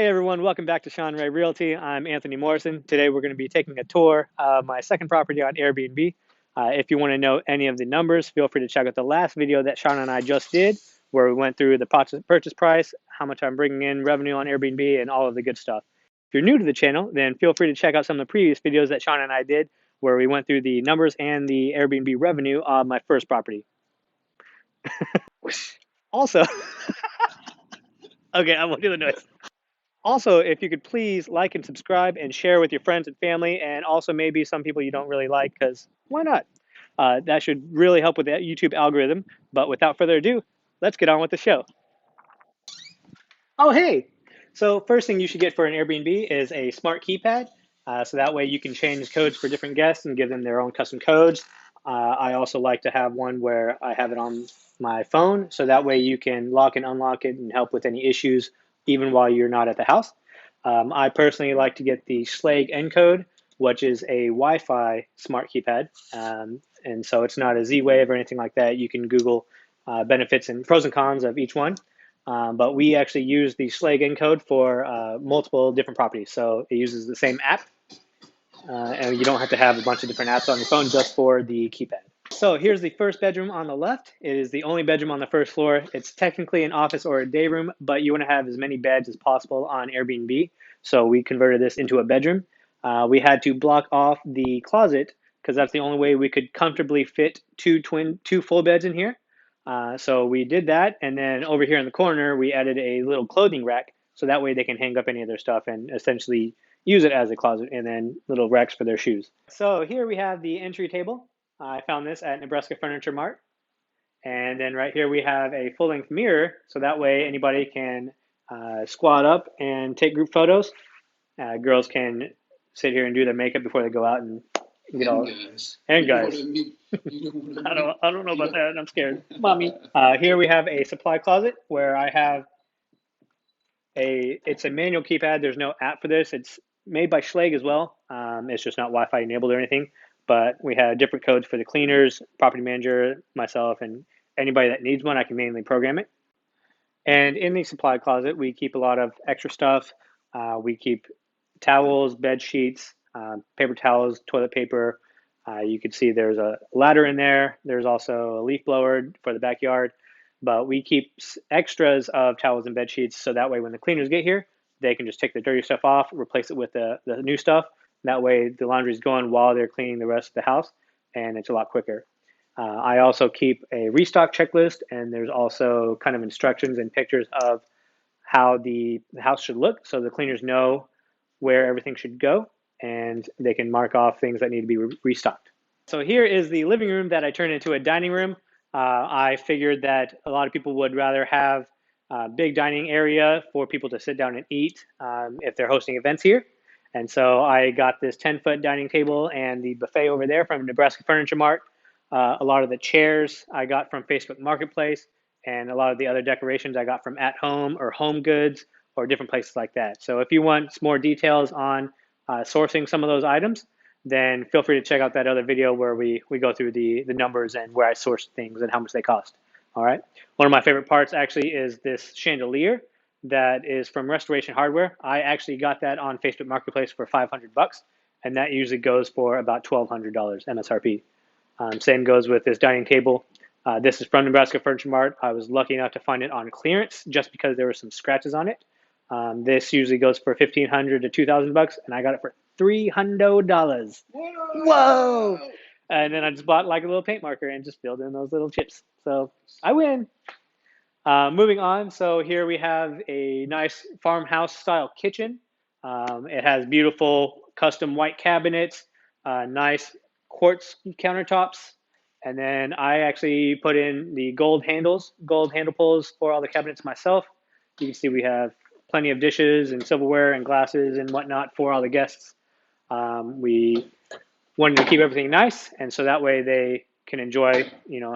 Hey everyone, welcome back to Sean Ray Realty. I'm Anthony Morrison. Today we're going to be taking a tour of my second property on Airbnb. If you want to know any of the numbers, feel free to check out the last video that Sean and I just did, where we went through the purchase price, how much I'm bringing in revenue on Airbnb, and all of the good stuff. If you're new to the channel, then feel free to check out some of the previous videos that Sean and I did, where we went through the numbers and the Airbnb revenue of my first property. Also, okay, I won't do the noise. Also, if you could please like and subscribe and share with your friends and family, and also maybe some people you don't really like, because why not? That should really help with that YouTube algorithm. But without further ado, let's get on with the show. Oh, hey! So first thing you should get for an Airbnb is a smart keypad. So that way you can change codes for different guests and give them their own custom codes. I also like to have one where I have it on my phone, so that way you can lock and unlock it and help with any issues even while you're not at the house. I personally like to get the Schlage Encode, which is a Wi-Fi smart keypad. And so it's not a Z-Wave or anything like that. You can Google benefits and pros and cons of each one. But we actually use the Schlage encode for multiple different properties. So it uses the same app, and you don't have to have a bunch of different apps on your phone just for the keypad. So here's the first bedroom on the left. It is the only bedroom on the first floor. It's technically an office or a day room, but you want to have as many beds as possible on Airbnb. So we converted this into a bedroom. We had to block off the closet because that's the only way we could comfortably fit two full beds in here. So we did that, and then over here in the corner, we added a little clothing rack, so that way they can hang up any of their stuff and essentially use it as a closet, and then little racks for their shoes. So here we have the entry table. I found this at Nebraska Furniture Mart. And then right here we have a full-length mirror, so that way anybody can squat up and take group photos. Girls can sit here and do their makeup before they go out and get all. Guys. And guys. I don't know about that. I'm scared. Mommy. Here we have a supply closet where I have it's a manual keypad. There's no app for this. It's made by Schlage as well. It's just not Wi-Fi enabled or anything. But we have different codes for the cleaners, property manager, myself, and anybody that needs one. I can manually program it. And in the supply closet, we keep a lot of extra stuff. We keep towels, bed sheets, paper towels, toilet paper. You can see there's a ladder in there. There's also a leaf blower for the backyard. But we keep extras of towels and bed sheets so that way when the cleaners get here, they can just take the dirty stuff off, replace it with the new stuff. That way the laundry's going while they're cleaning the rest of the house, and it's a lot quicker. I also keep a restock checklist, and there's also kind of instructions and pictures of how the house should look so the cleaners know where everything should go, and they can mark off things that need to be restocked. So here is the living room that I turned into a dining room. I figured that a lot of people would rather have a big dining area for people to sit down and eat if they're hosting events here. And so I got this 10-foot dining table and the buffet over there from Nebraska Furniture Mart. A lot of the chairs I got from Facebook Marketplace, and a lot of the other decorations I got from At Home or Home Goods or different places like that. So if you want more details on sourcing some of those items, then feel free to check out that other video where we go through the numbers and where I source things and how much they cost. All right. One of my favorite parts actually is this chandelier that is from Restoration Hardware. I actually got that on Facebook Marketplace for $500, and that usually goes for about $1,200 MSRP. Same goes with this dining table. This is from Nebraska Furniture Mart. I was lucky enough to find it on clearance just because there were some scratches on it. This usually goes for $1,500 to $2,000, and I got it for $300. Whoa! And then I just bought like a little paint marker and just filled in those little chips. So I win. Moving on, so here we have a nice farmhouse style kitchen. It has beautiful custom white cabinets, nice quartz countertops, and then I actually put in the gold handle pulls for all the cabinets myself. You can see we have plenty of dishes and silverware and glasses and whatnot for all the guests. We wanted to keep everything nice, and so that way they can enjoy,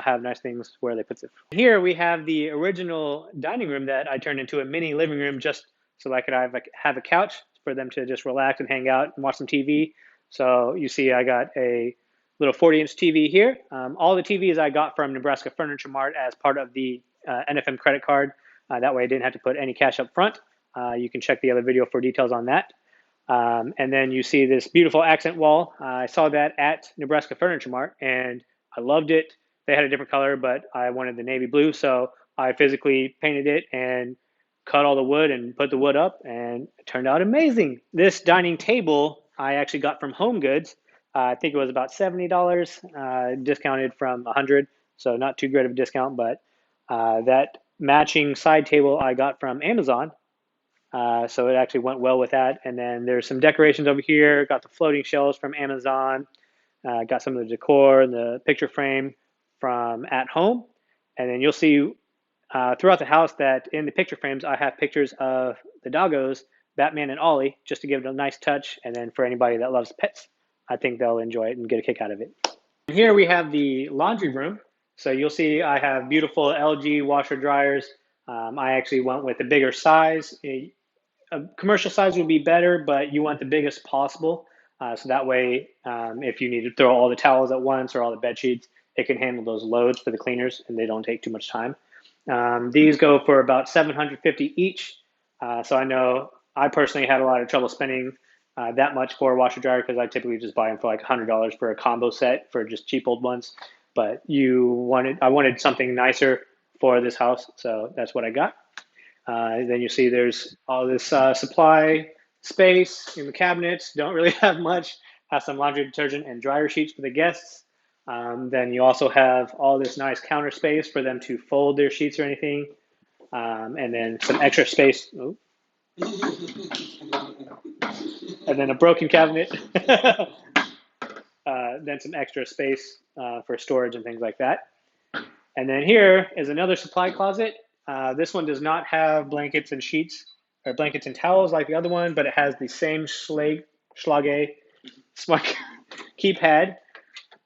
have nice things where they put it. Here we have the original dining room that I turned into a mini living room just so I could have a couch for them to just relax and hang out and watch some TV. So you see I got a little 40-inch TV here. All the TVs I got from Nebraska Furniture Mart as part of the NFM credit card. That way I didn't have to put any cash up front. You can check the other video for details on that. And then you see this beautiful accent wall. I saw that at Nebraska Furniture Mart, and I loved it. They had a different color, but I wanted the navy blue, so I physically painted it and cut all the wood and put the wood up, and it turned out amazing. This dining table I actually got from Home Goods. I think it was about $70, discounted from 100, so not too great of a discount, but that matching side table I got from Amazon. So it actually went well with that. And then there's some decorations over here. Got the floating shelves from Amazon. Got some of the decor and the picture frame from at home. And then you'll see throughout the house that in the picture frames, I have pictures of the doggos, Batman and Ollie, just to give it a nice touch. And then for anybody that loves pets, I think they'll enjoy it and get a kick out of it. And here we have the laundry room. So you'll see I have beautiful LG washer dryers. I actually went with a bigger size. A commercial size would be better, but you want the biggest possible. So that way, if you need to throw all the towels at once or all the bed sheets, it can handle those loads for the cleaners and they don't take too much time. These go for about $750 each. So I know I personally had a lot of trouble spending that much for a washer dryer because I typically just buy them for like $100 for a combo set for just cheap old ones. But I wanted something nicer for this house, so that's what I got. Then you see there's all this supply space in the cabinets. Don't really have much. Have some laundry detergent and dryer sheets for the guests. Then you also have all this nice counter space for them to fold their sheets or anything. And then some extra space. Oh. And then a broken cabinet. Then some extra space for storage and things like that. And then here is another supply closet. This one does not have blankets and sheets or blankets and towels like the other one, but it has the same Schlage smart keypad.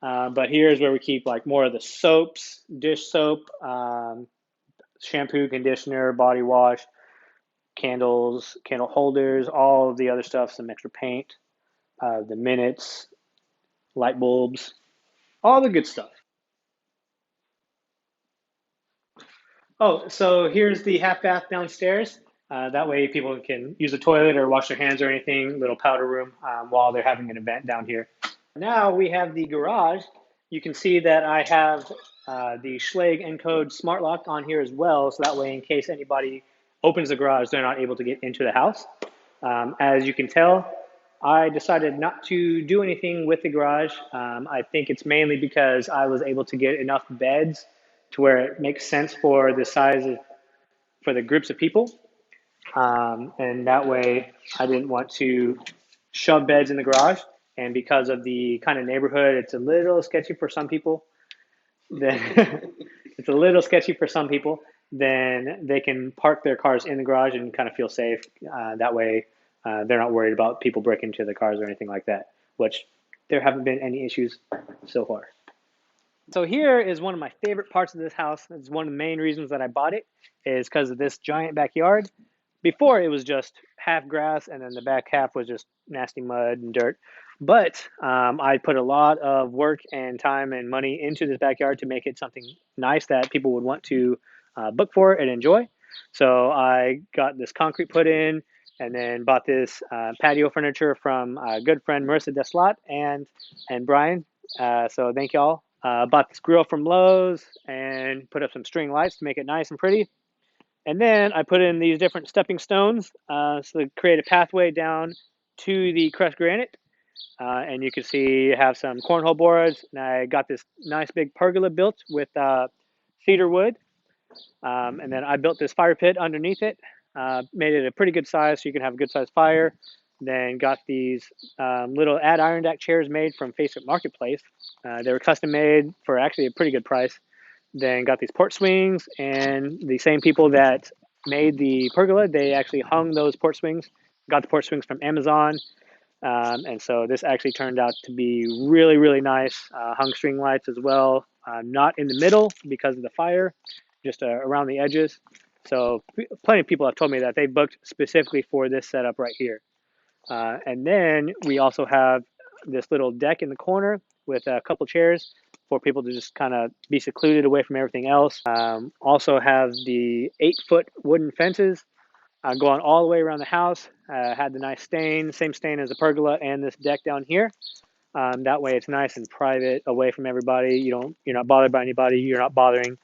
But here's where we keep like more of the soaps, dish soap, shampoo, conditioner, body wash, candles, candle holders, all of the other stuff, some extra paint, the minutes, light bulbs, all the good stuff. Oh, so here's the half bath downstairs. That way people can use the toilet or wash their hands or anything, little powder room while they're having an event down here. Now we have the garage. You can see that I have the Schlage Encode Smart Lock on here as well. So that way in case anybody opens the garage, they're not able to get into the house. As you can tell, I decided not to do anything with the garage. I think it's mainly because I was able to get enough beds to where it makes sense for the size for the groups of people. And that way I didn't want to shove beds in the garage. And because of the kind of neighborhood, it's a little sketchy for some people. Then it's a little sketchy for some people. Then they can park their cars in the garage and kind of feel safe. That way they're not worried about people breaking into the cars or anything like that, which there haven't been any issues so far. So here is one of my favorite parts of this house. It's one of the main reasons that I bought it is because of this giant backyard. Before it was just half grass and then the back half was just nasty mud and dirt. But I put a lot of work and time and money into this backyard to make it something nice that people would want to book for and enjoy. So I got this concrete put in and then bought this patio furniture from a good friend Marissa Deslot and Brian. So thank y'all. Bought this grill from Lowe's and put up some string lights to make it nice and pretty. And then I put in these different stepping stones so to create a pathway down to the crushed granite. And you can see I have some cornhole boards. And I got this nice big pergola built with cedar wood. And then I built this fire pit underneath it. Made it a pretty good size so you can have a good sized fire. Then got these little Adirondack chairs made from Facebook Marketplace. They were custom made for actually a pretty good price. Then got these porch swings, and the same people that made the pergola, they actually hung those porch swings. Got the porch swings from Amazon. And so this actually turned out to be really, really nice. Hung string lights as well. Not in the middle because of the fire, just around the edges. So plenty of people have told me that they booked specifically for this setup right here. And then we also have this little deck in the corner with a couple chairs for people to just kind of be secluded away from everything else. Also have the 8-foot wooden fences Going all the way around the house. Had the nice stain, same stain as the pergola and this deck down here. That way it's nice and private, away from everybody. You're not bothered by anybody. You're not bothering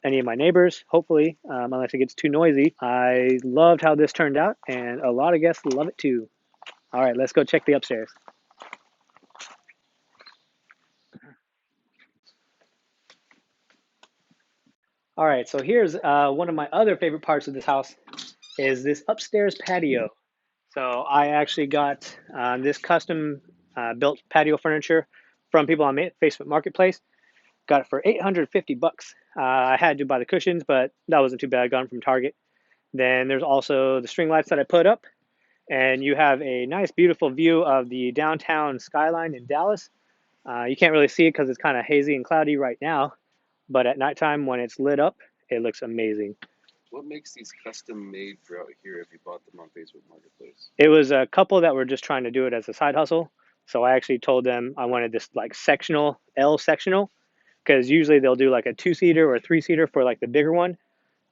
any of my neighbors, hopefully, unless it gets too noisy. I loved how this turned out, and a lot of guests love it too. All right, let's go check the upstairs. All right, so here's one of my other favorite parts of this house is this upstairs patio. So I actually got this custom built patio furniture from people on Facebook Marketplace. Got it for 850 bucks. I had to buy the cushions, but that wasn't too bad. I got them from Target. Then there's also the string lights that I put up, and you have a nice, beautiful view of the downtown skyline in Dallas. You can't really see it because it's kind of hazy and cloudy right now, but at nighttime when it's lit up, it looks amazing. What makes these custom made for out here if you bought them on Facebook Marketplace? It was a couple that were just trying to do it as a side hustle. So I actually told them I wanted this like sectional, L sectional, because usually they'll do like a two-seater or a three-seater for like the bigger one.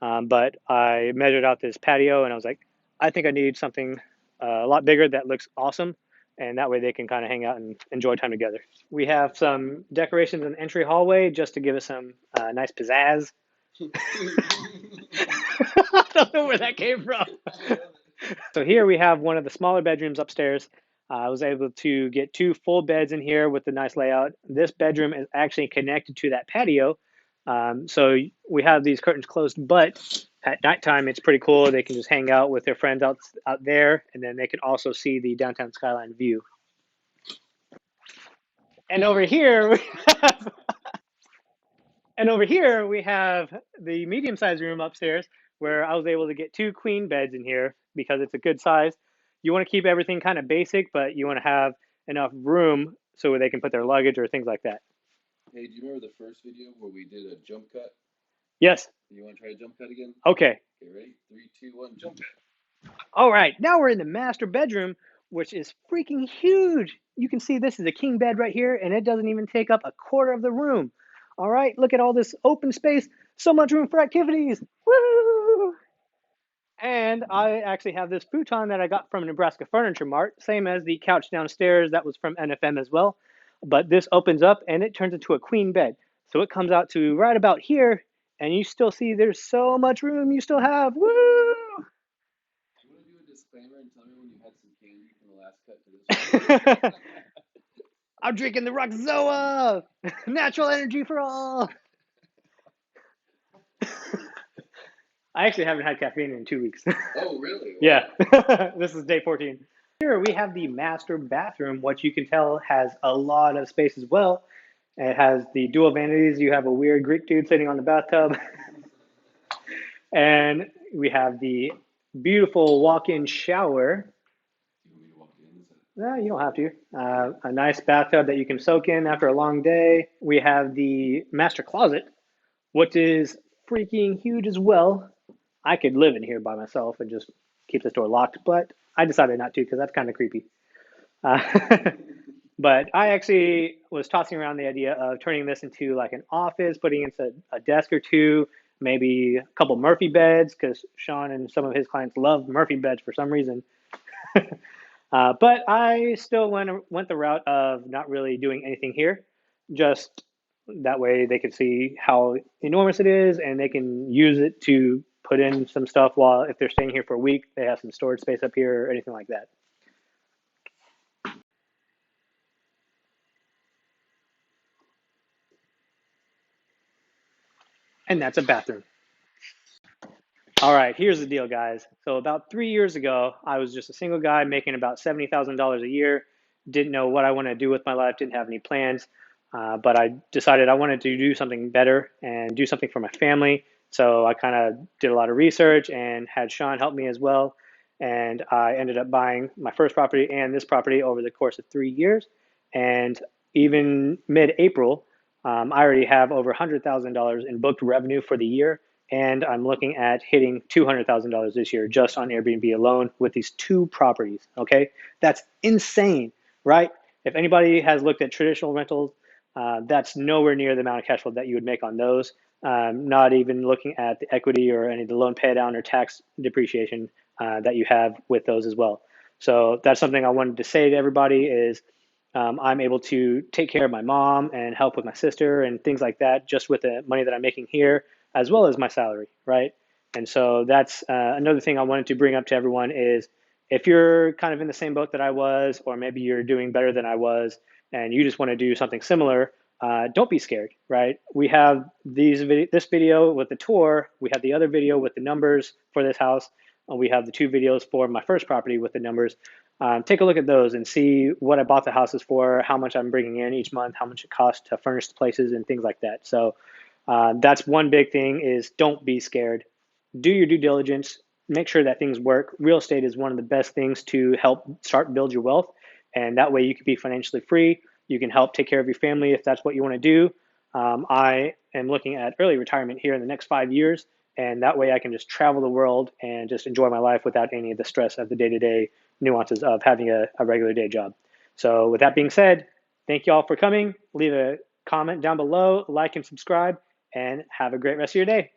But I measured out this patio and I was like, I think I need something a lot bigger that looks awesome. And that way they can kind of hang out and enjoy time together. We have some decorations in the entry hallway just to give us some nice pizzazz. I don't know where that came from. So here we have one of the smaller bedrooms upstairs. I was able to get two full beds in here with the nice layout. This bedroom is actually connected to that patio. So we have these curtains closed, but at nighttime it's pretty cool. They can just hang out with their friends out there, and then they can also see the downtown skyline view. And over here, we have the medium-sized room upstairs where I was able to get two queen beds in here because it's a good size. You want to keep everything kind of basic, but you want to have enough room so they can put their luggage or things like that. Hey, do you remember the first video where we did a jump cut? Yes. You want to try a jump cut again? Okay. Okay, ready? 3, 2, 1, jump cut. All right. Now we're in the master bedroom, which is freaking huge. You can see this is a king bed right here, and it doesn't even take up a quarter of the room. All right. Look at all this open space. So much room for activities. Woo! And I actually have this futon that I got from Nebraska Furniture Mart, same as the couch downstairs that was from NFM as well. But this opens up and it turns into a queen bed. So it comes out to right about here, and you still see there's so much room you still have. Woo! You want to do a disclaimer and tell me when you had some candy from the last cut to this one? I'm drinking the Rockzoa! Natural energy for all! I actually haven't had caffeine in 2 weeks. Oh, really? Wow. Yeah, this is day 14. Here we have the master bathroom, which you can tell has a lot of space as well. It has the dual vanities. You have a weird Greek dude sitting on the bathtub. And we have the beautiful walk-in shower. You want me to walk in? No, you don't have to. A nice bathtub that you can soak in after a long day. We have the master closet, which is freaking huge as well. I could live in here by myself and just keep this door locked, but I decided not to because that's kind of creepy. Uh, but I actually was tossing around the idea of turning this into like an office, putting in a desk or two, maybe a couple Murphy beds, because Sean and some of his clients love Murphy beds for some reason. But I still went the route of not really doing anything here, just that way they could see how enormous it is and they can use it to put in some stuff while if they're staying here for a week, they have some storage space up here or anything like that. And that's a bathroom. All right, here's the deal, guys. So about 3 years ago, I was just a single guy making about $70,000 a year. Didn't know what I wanted to do with my life. Didn't have any plans. But I decided I wanted to do something better and do something for my family. So I kind of did a lot of research and had Sean help me as well. And I ended up buying my first property and this property over the course of 3 years. And even mid-April, I already have over $100,000 in booked revenue for the year, and I'm looking at hitting $200,000 this year just on Airbnb alone with these two properties. Okay, that's insane, right? If anybody has looked at traditional rentals, that's nowhere near the amount of cash flow that you would make on those. Not even looking at the equity or any of the loan pay down or tax depreciation. that you have with those as well. So that's something I wanted to say to everybody is I'm able to take care of my mom and help with my sister and things like that just with the money that I'm making here, as well as my salary, right? And so that's another thing I wanted to bring up to everyone is if you're kind of in the same boat that I was, or maybe you're doing better than I was, and you just want to do something similar, don't be scared, right? We have this video with the tour. We have the other video with the numbers for this house. We have the two videos for my first property with the numbers. Take a look at those and see what I bought the houses for, how much I'm bringing in each month, how much it costs to furnish the places and things like that. So that's one big thing is don't be scared. Do your due diligence. Make sure that things work. Real estate is one of the best things to help start build your wealth. And that way you can be financially free. You can help take care of your family if that's what you want to do. I am looking at early retirement here in the next 5 years. And that way I can just travel the world and just enjoy my life without any of the stress of the day to day nuances of having a regular day job. So, with that being said, thank you all for coming. Leave a comment down below, like and subscribe, and have a great rest of your day.